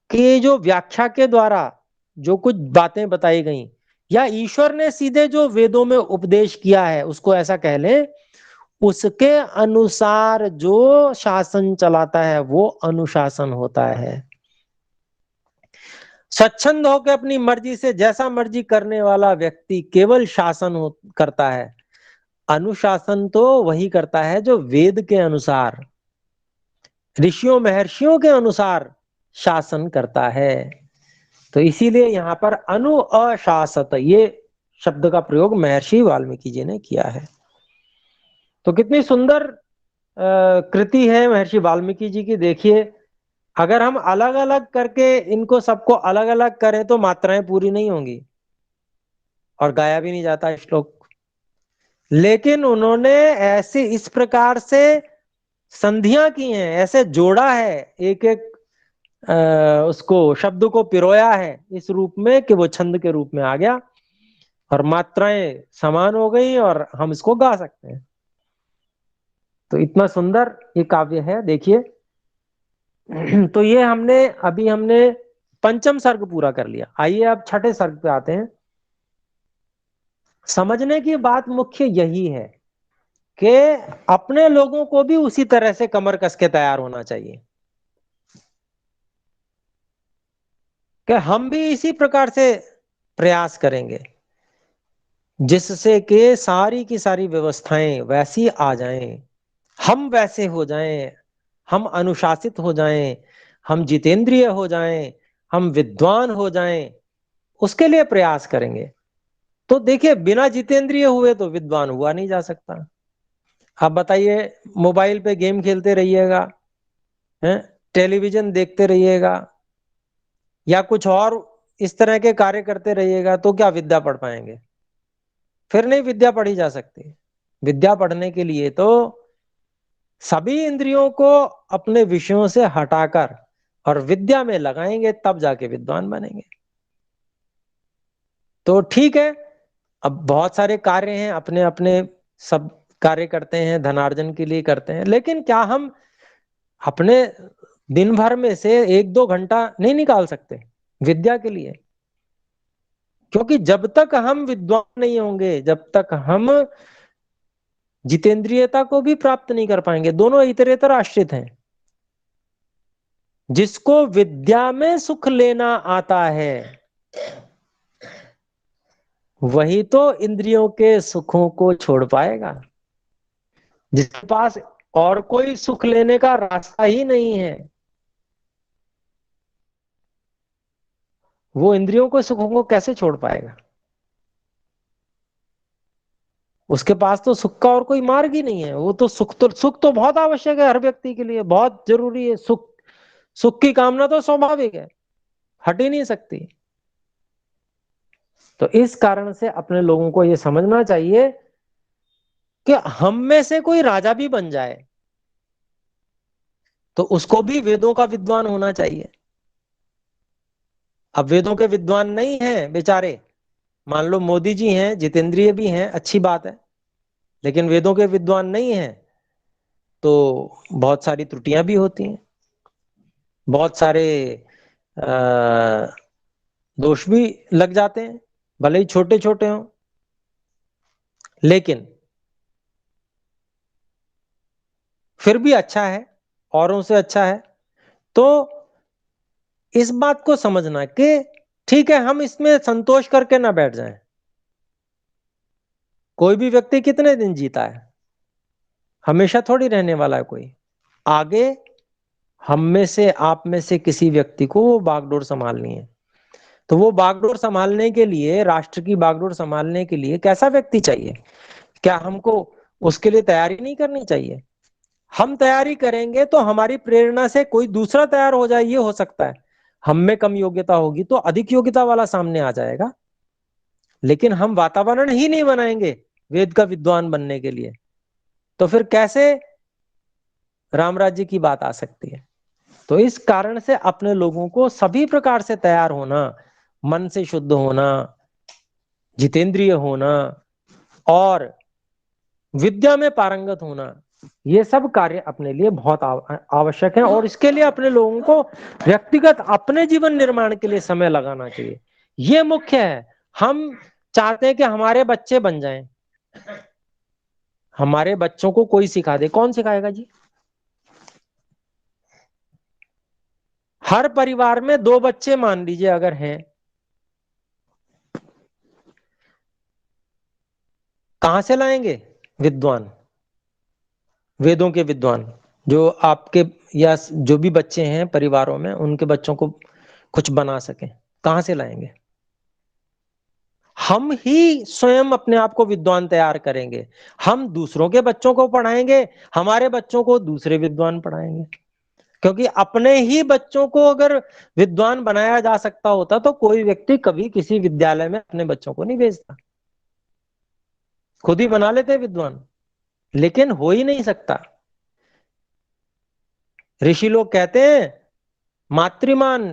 के जो व्याख्या के द्वारा जो कुछ बातें बताई गई, या ईश्वर ने सीधे जो वेदों में उपदेश किया है, उसको ऐसा कह लें, उसके अनुसार जो शासन चलाता है वो अनुशासन होता है। स्वच्छंद होकर अपनी मर्जी से जैसा मर्जी करने वाला व्यक्ति केवल करता है। अनुशासन तो वही करता है जो वेद के अनुसार, ऋषियों महर्षियों के अनुसार शासन करता है। तो इसीलिए यहाँ पर अनु अशासत ये शब्द का प्रयोग महर्षि वाल्मीकि जी ने किया है। तो कितनी सुंदर कृति है महर्षि वाल्मीकि जी की। देखिए, अगर हम अलग अलग करके इनको सबको अलग अलग करें तो मात्राएं पूरी नहीं होंगी और गाया भी नहीं जाता श्लोक। लेकिन उन्होंने ऐसे इस प्रकार से संधियां की हैं, ऐसे जोड़ा है, एक एक उसको शब्द को पिरोया है इस रूप में कि वो छंद के रूप में आ गया और मात्राएं समान हो गई और हम इसको गा सकते हैं। तो इतना सुंदर ये काव्य है, देखिए। तो ये हमने पंचम सर्ग पूरा कर लिया। आइए अब छठे सर्ग पे आते हैं। समझने की बात मुख्य यही है कि अपने लोगों को भी उसी तरह से कमर कस के तैयार होना चाहिए कि हम भी इसी प्रकार से प्रयास करेंगे जिससे कि सारी की सारी व्यवस्थाएं वैसी आ जाएं, हम वैसे हो जाएं, हम अनुशासित हो जाएं, हम जितेंद्रिय हो जाएं, हम विद्वान हो जाएं, उसके लिए प्रयास करेंगे। तो देखिए, बिना जितेंद्रिय हुए तो विद्वान हुआ नहीं जा सकता। आप बताइए, मोबाइल पे गेम खेलते रहिएगा, हैं, टेलीविजन देखते रहिएगा या कुछ और इस तरह के कार्य करते रहिएगा तो क्या विद्या पढ़ पाएंगे? फिर नहीं विद्या पढ़ी जा सकती। विद्या पढ़ने के लिए तो सभी इंद्रियों को अपने विषयों से हटाकर और विद्या में लगाएंगे, तब जाके विद्वान बनेंगे। तो ठीक है, अब बहुत सारे कार्य हैं, अपने अपने सब कार्य करते हैं, धनार्जन के लिए करते हैं, लेकिन क्या हम अपने दिन भर में से 1-2 घंटा नहीं निकाल सकते विद्या के लिए? क्योंकि जब तक हम विद्वान नहीं होंगे, जब तक हम जितेंद्रियता को भी प्राप्त नहीं कर पाएंगे। दोनों इतरेतर आश्रित हैं। जिसको विद्या में सुख लेना आता है वही तो इंद्रियों के सुखों को छोड़ पाएगा। जिसके पास और कोई सुख लेने का रास्ता ही नहीं है, वो इंद्रियों के सुखों को कैसे छोड़ पाएगा? उसके पास तो सुख का और कोई मार्ग ही नहीं है। वो तो सुख तो बहुत आवश्यक है, हर व्यक्ति के लिए बहुत जरूरी है। सुख सुख की कामना तो स्वाभाविक है, हट ही नहीं सकती। तो इस कारण से अपने लोगों को यह समझना चाहिए कि हम में से कोई राजा भी बन जाए तो उसको भी वेदों का विद्वान होना चाहिए। अब वेदों के विद्वान नहीं हैं बेचारे, मान लो मोदी जी हैं, जितेंद्रिय भी हैं, अच्छी बात है, लेकिन वेदों के विद्वान नहीं हैं तो बहुत सारी त्रुटियां भी होती हैं, बहुत सारे दोष भी लग जाते हैं, भले ही छोटे छोटे हों। लेकिन फिर भी अच्छा है, औरों से अच्छा है। तो इस बात को समझना कि ठीक है, हम इसमें संतोष करके ना बैठ जाएं। कोई भी व्यक्ति कितने दिन जीता है? हमेशा थोड़ी रहने वाला है कोई। आगे हम में से, आप में से किसी व्यक्ति को वो बागडोर संभालनी है। तो वो बागडोर संभालने के लिए, राष्ट्र की बागडोर संभालने के लिए कैसा व्यक्ति चाहिए? क्या हमको उसके लिए तैयारी नहीं करनी चाहिए? हम तैयारी करेंगे तो हमारी प्रेरणा से कोई दूसरा तैयार हो जाए, ये हो सकता है। हम में कम योग्यता होगी तो अधिक योग्यता वाला सामने आ जाएगा। लेकिन हम वातावरण ही नहीं बनाएंगे वेद का विद्वान बनने के लिए, तो फिर कैसे राम राज्य की बात आ सकती है? तो इस कारण से अपने लोगों को सभी प्रकार से तैयार होना, मन से शुद्ध होना, जितेंद्रिय होना, और विद्या में पारंगत होना, ये सब कार्य अपने लिए बहुत आवश्यक है। और इसके लिए अपने लोगों को व्यक्तिगत अपने जीवन निर्माण के लिए समय लगाना चाहिए, ये मुख्य है। हम चाहते हैं कि हमारे बच्चे बन जाएं, हमारे बच्चों को कोई सिखा दे, कौन सिखाएगा जी? हर परिवार में 2 बच्चे मान लीजिए अगर हैं, कहां से लाएंगे विद्वान, वेदों के विद्वान, जो आपके या जो भी बच्चे हैं परिवारों में, उनके बच्चों को कुछ बना सके, कहां से लाएंगे? हम ही स्वयं अपने आप को विद्वान तैयार करेंगे। हम दूसरों के बच्चों को पढ़ाएंगे, हमारे बच्चों को दूसरे विद्वान पढ़ाएंगे। क्योंकि अपने ही बच्चों को अगर विद्वान बनाया जा सकता होता तो कोई व्यक्ति कभी किसी विद्यालय में अपने बच्चों को नहीं भेजता, खुद ही बना लेते विद्वान। लेकिन हो ही नहीं सकता। ऋषि लोग कहते हैं, मातृमान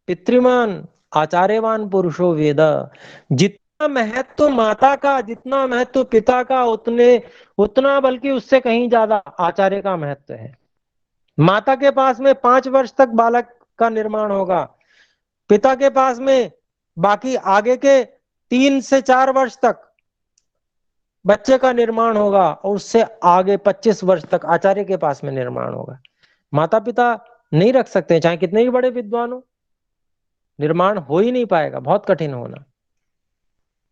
पितृमान आचार्यवान पुरुषो वेद। जितना महत्व माता का, जितना महत्व पिता का, उतना बल्कि उससे कहीं ज्यादा आचार्य का महत्व है। माता के पास में 5 वर्ष तक बालक का निर्माण होगा, पिता के पास में बाकी आगे के 3 से 4 वर्ष तक बच्चे का निर्माण होगा, और उससे आगे 25 वर्ष तक आचार्य के पास में निर्माण होगा। माता पिता नहीं रख सकते, चाहे कितने ही बड़े विद्वान हो, निर्माण हो ही नहीं पाएगा, बहुत कठिन होना।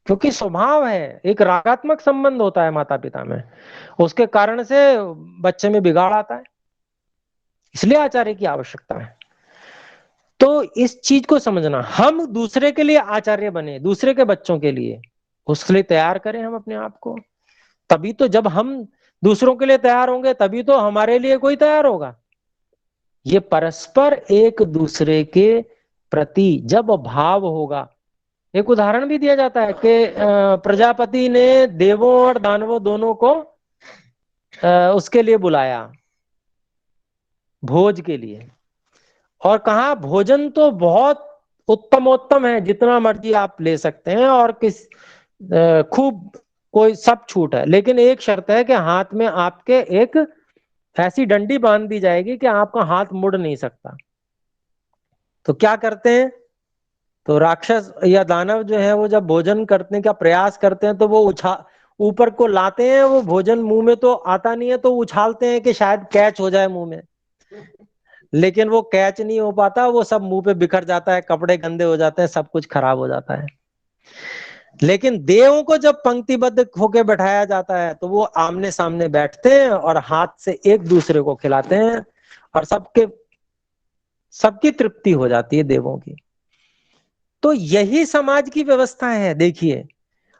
क्योंकि स्वभाव है, एक रागात्मक संबंध होता है माता पिता में, उसके कारण से बच्चे में बिगाड़ आता है, इसलिए आचार्य की आवश्यकता है। तो इस चीज को समझना, हम दूसरे के लिए आचार्य बने, दूसरे के बच्चों के लिए, उसके लिए तैयार करें हम अपने आप को। तभी तो, जब हम दूसरों के लिए तैयार होंगे तभी तो हमारे लिए कोई तैयार होगा। ये परस्पर एक दूसरे के प्रति जब भाव होगा। एक उदाहरण भी दिया जाता है कि प्रजापति ने देवों और दानवों दोनों को उसके लिए बुलाया, भोज के लिए, और कहा भोजन तो बहुत उत्तमोत्तम है, जितना मर्जी आप ले सकते हैं, और खूब कोई सब छूट है, लेकिन एक शर्त है कि हाथ में आपके एक ऐसी डंडी बांध दी जाएगी कि आपका हाथ मुड़ नहीं सकता। तो क्या करते हैं, तो राक्षस या दानव जो है वो जब भोजन करने का प्रयास करते हैं तो वो ऊपर को लाते हैं, वो भोजन मुंह में तो आता नहीं है, तो उछालते हैं कि शायद कैच हो जाए मुंह में, लेकिन वो कैच नहीं हो पाता, वो सब मुंह पे बिखर जाता है, कपड़े गंदे हो जाते हैं, सब कुछ खराब हो जाता है। लेकिन देवों को जब पंक्तिबद्ध होके बैठाया जाता है तो वो आमने सामने बैठते हैं और हाथ से एक दूसरे को खिलाते हैं, और सबकी तृप्ति हो जाती है देवों की। तो यही समाज की व्यवस्था है। देखिए,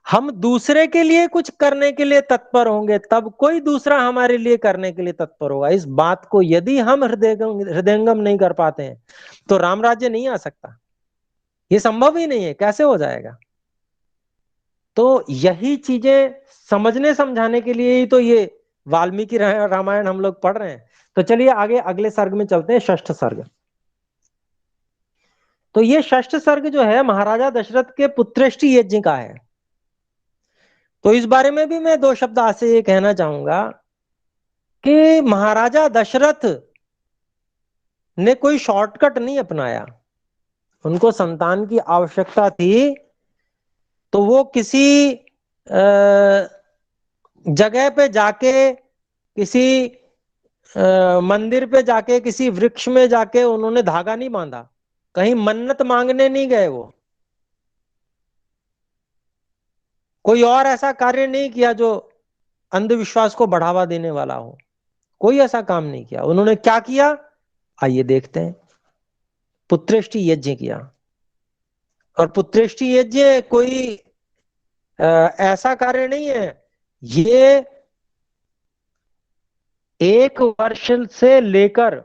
हम दूसरे के लिए कुछ करने के लिए तत्पर होंगे तब कोई दूसरा हमारे लिए करने के लिए तत्पर होगा। इस बात को यदि हम हृदयंगम नहीं कर पाते हैं तो राम राज्य नहीं आ सकता, ये संभव ही नहीं है, कैसे हो जाएगा? तो यही चीजें समझने समझाने के लिए ही तो ये वाल्मीकि रामायण हम लोग पढ़ रहे हैं। तो चलिए आगे अगले सर्ग में चलते हैं, षष्ठ सर्ग। तो ये षष्ठ सर्ग जो है महाराजा दशरथ के पुत्रेष्टि यज्ञ का है। तो इस बारे में भी मैं 2 शब्द आज से ये कहना चाहूंगा कि महाराजा दशरथ ने कोई शॉर्टकट नहीं अपनाया, उनको संतान की आवश्यकता थी, तो वो किसी जगह पे जाके, किसी मंदिर पे जाके, किसी वृक्ष में जाके उन्होंने धागा नहीं बांधा, कहीं मन्नत मांगने नहीं गए, वो कोई और ऐसा कार्य नहीं किया जो अंधविश्वास को बढ़ावा देने वाला हो, कोई ऐसा काम नहीं किया। उन्होंने क्या किया, आइए देखते हैं। पुत्रेष्टि यज्ञ किया। और पुत्रेष्टि यज्ञ कोई ऐसा कार्य नहीं है, ये 1 वर्ष से लेकर,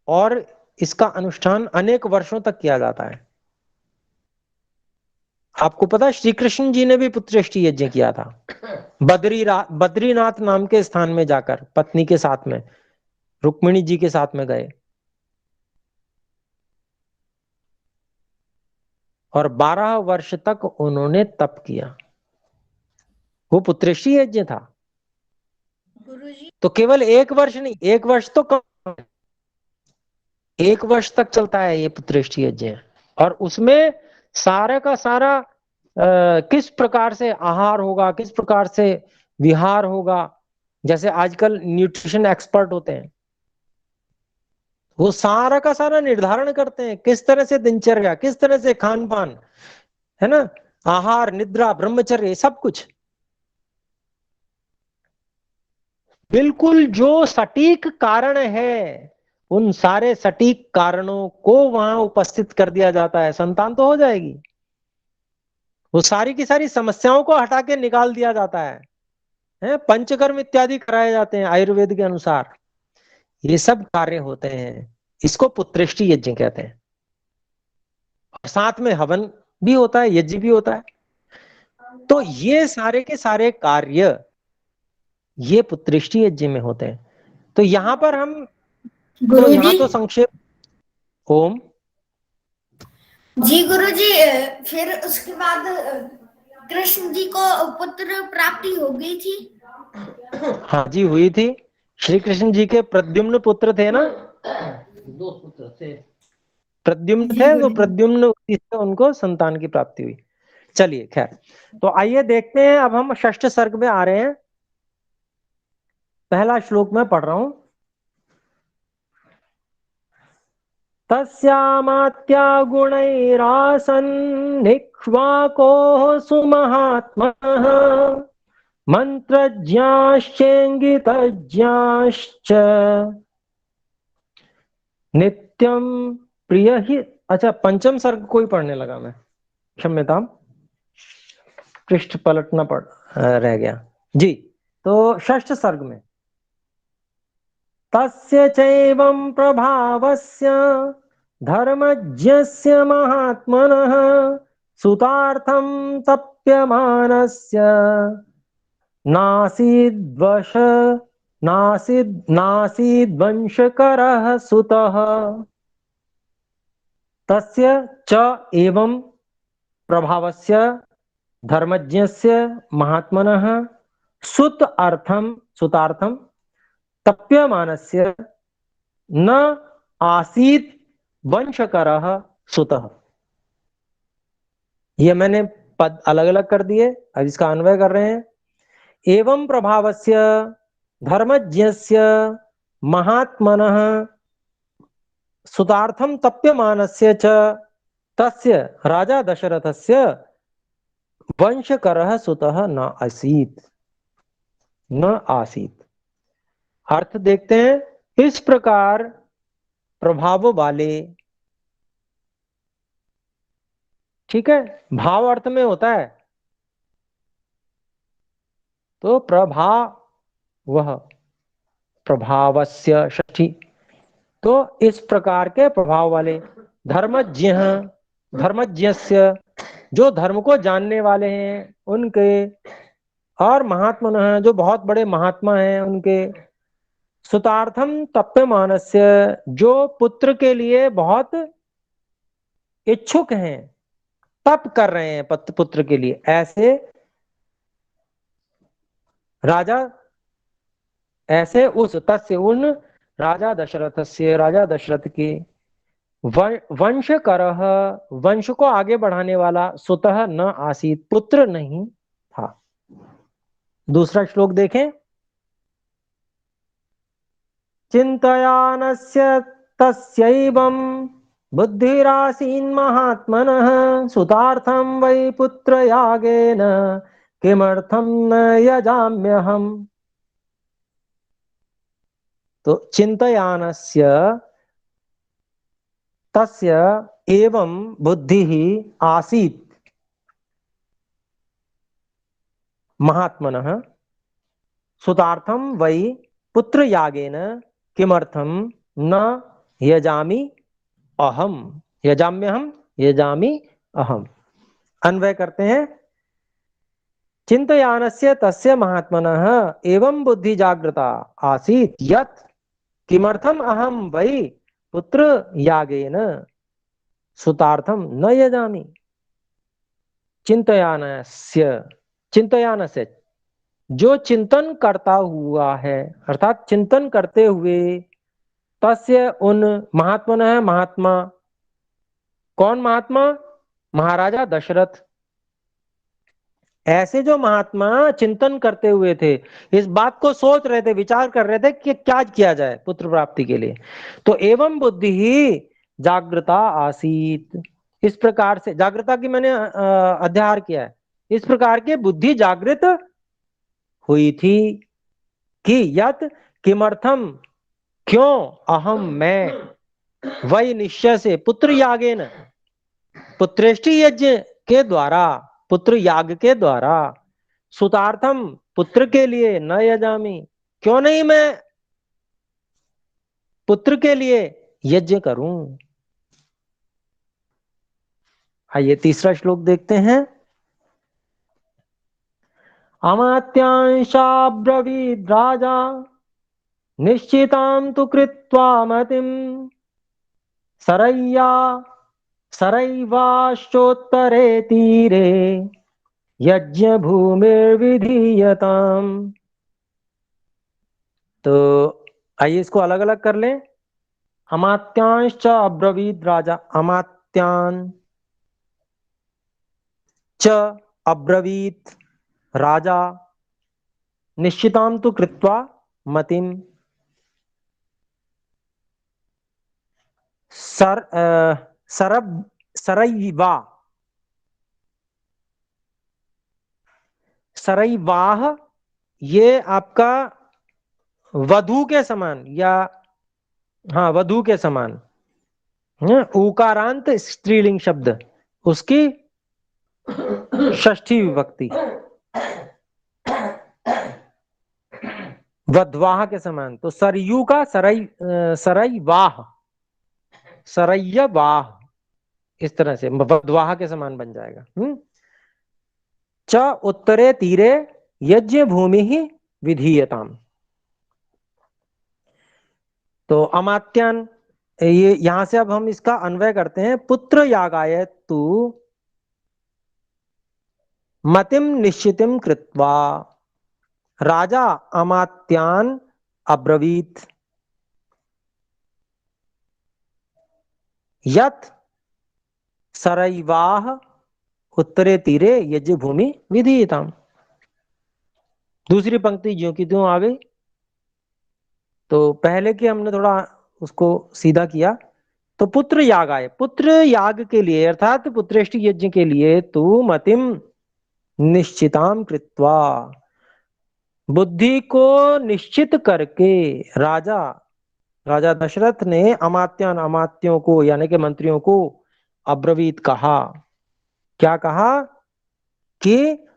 और इसका अनुष्ठान अनेक वर्षों तक किया जाता है। आपको पता है श्री कृष्ण जी ने भी पुत्रेष्टि यज्ञ किया था, बद्रीनाथ नाम के स्थान में जाकर पत्नी के साथ में, रुक्मिणी जी के साथ में गए, और 12 वर्ष तक उन्होंने तप किया। वो पुत्रेष्टि यज्ञ था। गुरुजी। तो केवल 1 वर्ष नहीं, 1 वर्ष तो कम, 1 वर्ष तक चलता है ये पुत्रेष्टि यज्ञ। और उसमें सारा का सारा किस प्रकार से आहार होगा, किस प्रकार से विहार होगा, जैसे आजकल न्यूट्रिशन एक्सपर्ट होते हैं, वो सारा का सारा निर्धारण करते हैं, किस तरह से दिनचर्या, किस तरह से खान पान, है ना, आहार, निद्रा, ब्रह्मचर्य, सब कुछ बिल्कुल जो सटीक कारण है, उन सारे सटीक कारणों को वहां उपस्थित कर दिया जाता है, संतान तो हो जाएगी। वो सारी की सारी समस्याओं को हटा के निकाल दिया जाता है, पंचकर्म इत्यादि कराए जाते हैं आयुर्वेद के अनुसार, ये सब कार्य होते हैं। इसको पुत्रेष्टि यज्ञ कहते हैं। और साथ में हवन भी होता है, यज्ञ भी होता है। तो ये सारे के सारे कार्य ये पुत्रेष्टि यज्ञ में होते हैं। तो यहां पर हम, तो गुरुजी। यहाँ तो संक्षेप। ओम। जी गुरुजी, फिर उसके बाद कृष्ण जी को पुत्र प्राप्ति हो गई थी। हाँ जी, हुई थी। श्री कृष्ण जी के प्रद्युम्न पुत्र थे ना, 2 पुत्र थे, प्रद्युम्न जी थे, तो गुरुजी। प्रद्युम्न से उनको संतान की प्राप्ति हुई। चलिए खैर, तो आइए देखते हैं। अब हम षष्ठ सर्ग में आ रहे हैं। पहला श्लोक मैं पढ़ रहा हूं। तस्यामात्या गुणैरासन्निक्ष्वाको सुमहात्मनः मंत्रज्ञाश्चेङ्गितज्ञाश्च नित्यम प्रिय ही। अच्छा, पंचम सर्ग कोई पढ़ने लगा मैं, क्षम्यताम, पृष्ठ पलटना पड़ रह गया जी। तो षष्ठ सर्ग में तस्य चैवं प्रभावस्य धर्मज्ञस्य महात्मनः सुतार्थं तप्यमानस्य नासीद्वश नासीद्वंशकरः सुतः। तस्य च एवं प्रभावस्य धर्मज्ञस्य महात्मनः सुतार्थं तप्यमानस्य न आसीत् वंशकरः सुतः। ये मैंने पद अलग अलग कर दिए, अब इसका अन्वय कर रहे हैं। एवं प्रभावस्य धर्मज्ञस्य महात्मनः सुतार्थं तप्यमानस्य च तस्य राजा दशरथस्य वंशकरः सुतः न आसीत्। अर्थ देखते हैं। इस प्रकार प्रभाव वाले, ठीक है, भाव अर्थ में होता है, तो वह प्रभावस्य षष्ठी, तो इस प्रकार के प्रभाव वाले धर्मज्ञस्य, जो धर्म को जानने वाले हैं उनके, और महात्मा, जो बहुत बड़े महात्मा हैं उनके, सुतार्थम तप्यमानस्य, जो पुत्र के लिए बहुत इच्छुक हैं, तप कर रहे हैं पुत्र के लिए, ऐसे उस तस्य उन राजा दशरथ के वंशकरः, वंश को आगे बढ़ाने वाला, सुतः न आसीत, पुत्र नहीं था। दूसरा श्लोक देखें। चिंतयानस्य तस्यैवं बुद्धिरासीन् महात्मनः सुतार्थं वै पुत्रयागेन किमर्थं न यजाम्यहम्। तो चिंतयानस्य तस्य एवं बुद्धिः आसीत् महात्मनः सुतार्थं वै पुत्रयागेन किमर्थं न यजामि अहम्। अन्वय करते हैं। चिंतयानस्य तस्य महात्मनः एवं बुद्धि जागृता आसीत् यत् किमर्थम अहम वै पुत्र यागेन सुतार्थम न यजामि। चिंतयानस्य जो चिंतन करता हुआ है, अर्थात चिंतन करते हुए, तस्य उन महात्मनः, महात्मा, कौन महात्मा? महाराजा दशरथ। ऐसे जो महात्मा चिंतन करते हुए थे, इस बात को सोच रहे थे, विचार कर रहे थे कि क्या किया जाए पुत्र प्राप्ति के लिए, तो एवं बुद्धि ही जागृता आसीत, इस प्रकार से, जागृता की मैंने अध्याहार किया है, इस प्रकार के बुद्धि जागृत हुई थी कि यत किमर्थम, क्यों, अहम, मैं, वही निश्चय से, पुत्र यागेन, पुत्रेष्टि यज्ञ के द्वारा, पुत्र याग के द्वारा, सुतार्थम, पुत्र के लिए, न यजामि, क्यों नहीं मैं पुत्र के लिए यज्ञ करूं। आइए तीसरा श्लोक देखते हैं। अमात्यांशाब्रवीद् राजा निश्चितां तु कृत्वा मतिं सरय्या सरैवाश्चोत्तरे तीरे यज्ञ भूमिर्विधीयताम्। तो आइए इसको अलग अलग कर लें। अमात्यांश अब्रवीत राजा, अमात्यान च अब्रवीत राजा, निश्चितां तु कृत्वा मतिम, सरब सरैवा सरैवाह, ये आपका वधु के समान, या हाँ वधु के समान, उकारांत स्त्रीलिंग शब्द, उसकी षष्ठी विभक्ति, वध्वाह के समान, तो सरयू का सरैवाह, सरय्यवाह, इस तरह से वध्वाह के समान बन जाएगा। च उत्तरे तीरे यज्ञ भूमि ही विधीयताम। तो अमात्यान, ये यहां से अब हम इसका अन्वय करते हैं। पुत्र यागाय तु मतिम निश्चितिम कृत्वा, राजा अमात्यान अब्रवीत यत सरैवाह उत्तरे तीरे यज्ञ भूमि विधीयताम। दूसरी पंक्ति ज्यों की त्यों आ गई। तो पहले की हमने थोड़ा उसको सीधा किया। तो पुत्र याग आए, पुत्र याग के लिए अर्थात पुत्रेष्टि यज्ञ के लिए, तू मतिम निश्चिताम कृत्वा, बुद्धि को निश्चित करके राजा राजा दशरथ ने अमात्यान, अमात्यों को यानी कि मंत्रियों को, अब्रवीत कहा, क्या कहा कि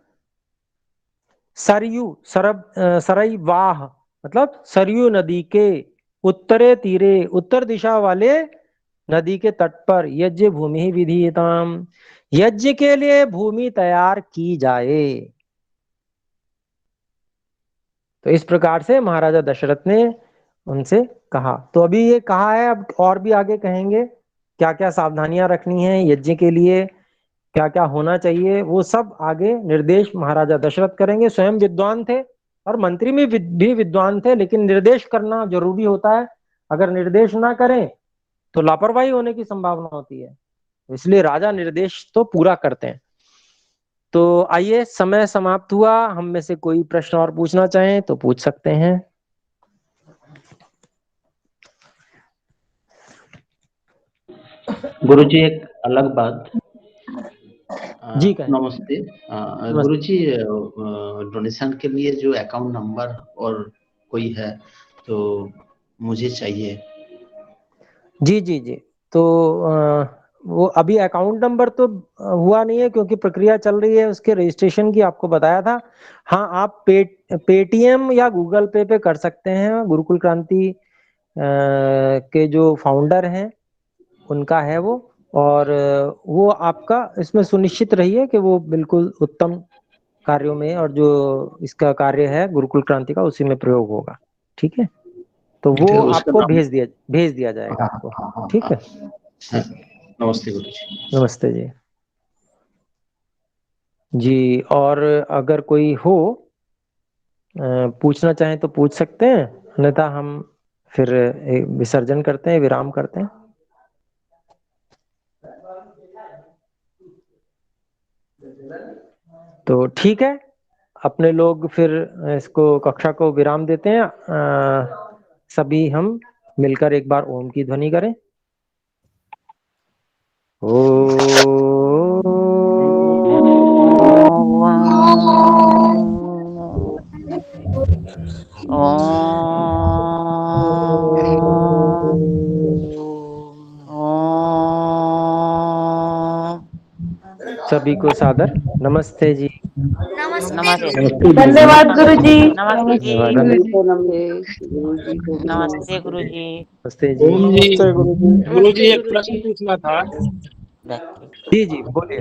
सरयू सरैवाह मतलब सरयू नदी के उत्तरे तीरे, उत्तर दिशा वाले नदी के तट पर, यज्ञ भूमि विधीयताम, यज्ञ के लिए भूमि तैयार की जाए। तो इस प्रकार से महाराजा दशरथ ने उनसे कहा। तो अभी ये कहा है, अब और भी आगे कहेंगे क्या क्या सावधानियां रखनी है यज्ञ के लिए, क्या क्या होना चाहिए, वो सब आगे निर्देश महाराजा दशरथ करेंगे। स्वयं विद्वान थे और मंत्री में भी विद्वान थे, लेकिन निर्देश करना जरूरी होता है। अगर निर्देश ना करें तो लापरवाही होने की संभावना होती है, इसलिए राजा निर्देश तो पूरा करते हैं। तो आइए, समय समाप्त हुआ। हम में से कोई प्रश्न और पूछना चाहें तो पूछ सकते हैं। गुरुजी एक अलग बात। जी कहें। नमस्ते। गुरुजी, डोनेशन के लिए जो अकाउंट नंबर और कोई है तो मुझे चाहिए। जी जी जी। तो वो अभी अकाउंट नंबर तो हुआ नहीं है क्योंकि प्रक्रिया चल रही है उसके रजिस्ट्रेशन की, आपको बताया था। हाँ, आप पेटीएम या गूगल पे कर सकते हैं। गुरुकुल क्रांति के जो फाउंडर हैं उनका है वो, और वो आपका इसमें सुनिश्चित रहिए कि वो बिल्कुल उत्तम कार्यों में, और जो इसका कार्य है गुरुकुल क्रांति का, उसी में प्रयोग होगा। ठीक है, तो ठीक वो है, उसका आपको नाम। भेज दिया जाएगा आपको। ठीक है, नमस्ते गुरुजी। नमस्ते जी। जी, और अगर कोई हो पूछना चाहें तो पूछ सकते हैं, अन्यथा हम फिर विसर्जन करते हैं, विराम करते हैं। तो ठीक है, अपने लोग फिर इसको कक्षा को विराम देते हैं। सभी हम मिलकर एक बार ओम की ध्वनि करें। सभी को सादर नमस्ते जी। नमस्ते। धन्यवाद गुरु जी। नमस्ते जी। नमस्ते गुरु जी। नमस्ते जी। ओम जी। गुरु जी एक प्रश्न पूछना था। जी जी बोलिए।